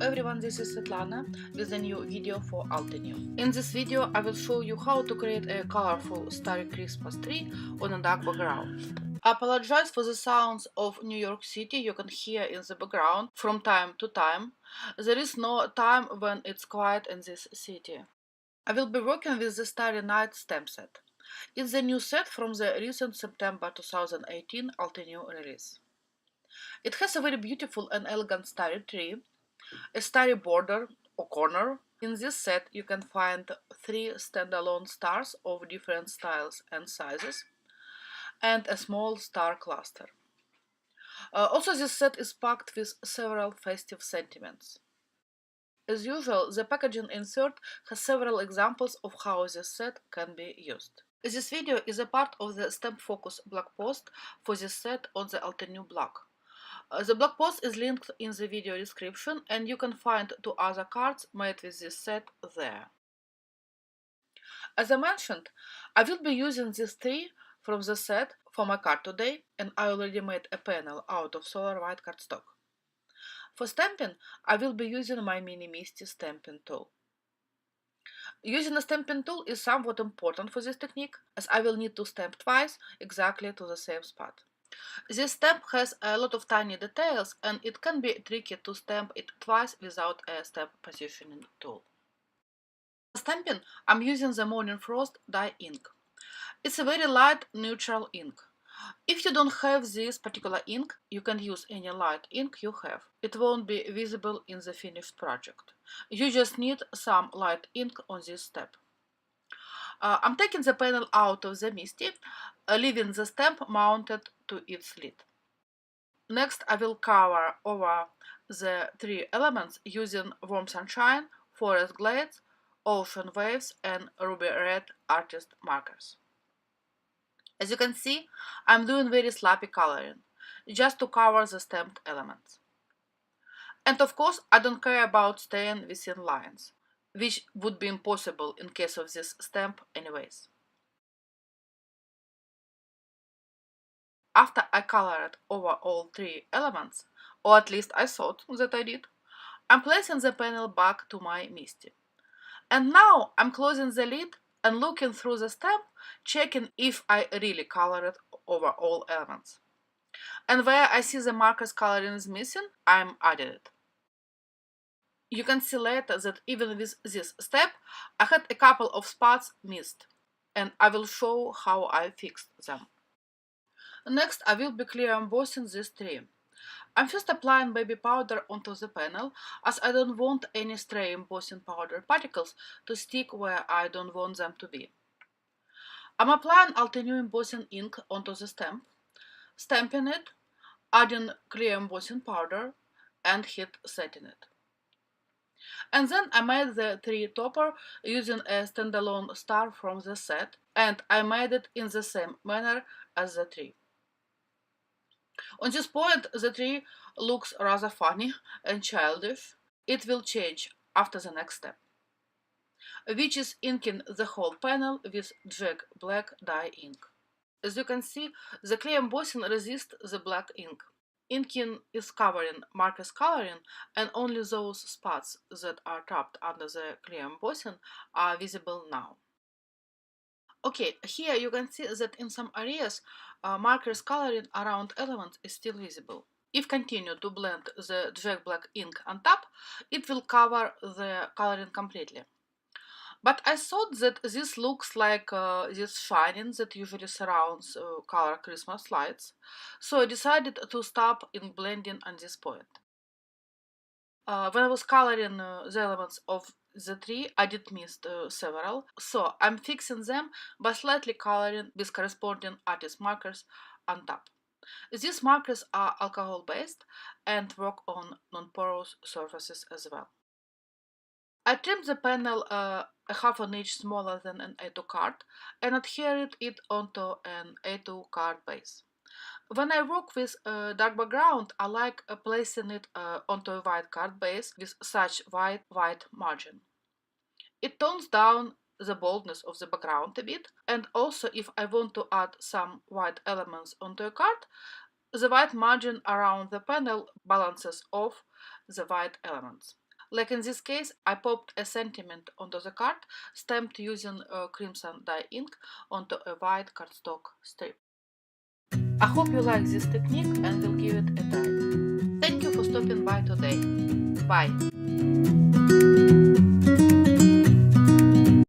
everyone, this is Svetlana with a new video for Altenew. In this video I will show you how to create a colorful starry Christmas tree on a dark background. I apologize for the sounds of New York City you can hear in the background from time to time. There is no time when it's quiet in this city. I will be working with the Starry Night stamp set. It's a new set from the recent September 2018 Altenew release. It has a very beautiful and elegant starry tree, a starry border or corner. In this set you can find 3 standalone stars of different styles and sizes, and a small star cluster. Also, this set is packed with several festive sentiments. As usual, the packaging insert has several examples of how this set can be used. This video is a part of the Stamp Focus blog post for this set on the Altenew blog. The blog post is linked in the video description, and you can find 2 other cards made with this set there. As I mentioned, I will be using this tree from the set for my card today, and I already made a panel out of solar white cardstock. For stamping, I will be using my Mini Misty stamping tool. Using a stamping tool is somewhat important for this technique, as I will need to stamp twice exactly to the same spot. This stamp has a lot of tiny details, and it can be tricky to stamp it twice without a stamp positioning tool. For stamping, I'm using the Morning Frost dye ink. It's a very light, neutral ink. If you don't have this particular ink, you can use any light ink you have. It won't be visible in the finished project. You just need some light ink on this step. I'm taking the panel out of the Misty, leaving the stamp mounted to its lid. Next, I will cover over the 3 elements using Warm Sunshine, Forest Glades, Ocean Waves, and Ruby Red artist markers. As you can see, I'm doing very sloppy coloring, just to cover the stamped elements. And of course, I don't care about staying within lines, which would be impossible in case of this stamp anyways. After I colored over all 3 elements, or at least I thought that I did, I'm placing the panel back to my Misty. And now I'm closing the lid and looking through the stamp, checking if I really colored over all elements. And where I see the markers coloring is missing, I'm adding it. You can see later that even with this step, I had a couple of spots missed, and I will show how I fixed them. Next, I will be clear embossing this tree. I'm first applying baby powder onto the panel, as I don't want any stray embossing powder particles to stick where I don't want them to be. I'm applying Altenew embossing ink onto the stamp, stamping it, adding clear embossing powder, and heat setting it. And then I made the tree topper using a standalone star from the set, and I made it in the same manner as the tree. On this point, the tree looks rather funny and childish. It will change after the next step, which is inking the whole panel with Jack Black dye ink. As you can see, the clear embossing resists the black ink. Inking is covering markers coloring, and only those spots that are trapped under the clear embossing are visible now. Okay, here you can see that in some areas markers coloring around elements is still visible. If continue to blend the Jack Black ink on top, it will cover the coloring completely. But I thought that this looks like this shining that usually surrounds color Christmas lights, so I decided to stop in blending on this point. When I was coloring the elements of the tree, I did miss several, so I'm fixing them by slightly coloring with corresponding artist markers on top. These markers are alcohol based and work on non-porous surfaces as well. I trimmed the panel a half an inch smaller than an A2 card and adhered it onto an A2 card base. When I work with a dark background, I like placing it onto a white card base with such white margin. It tones down the boldness of the background a bit, and also if I want to add some white elements onto a card, the white margin around the panel balances off the white elements. Like in this case, I popped a sentiment onto the card, stamped using crimson dye ink onto a white cardstock strip. I hope you like this technique and will give it a try. Thank you for stopping by today. Bye!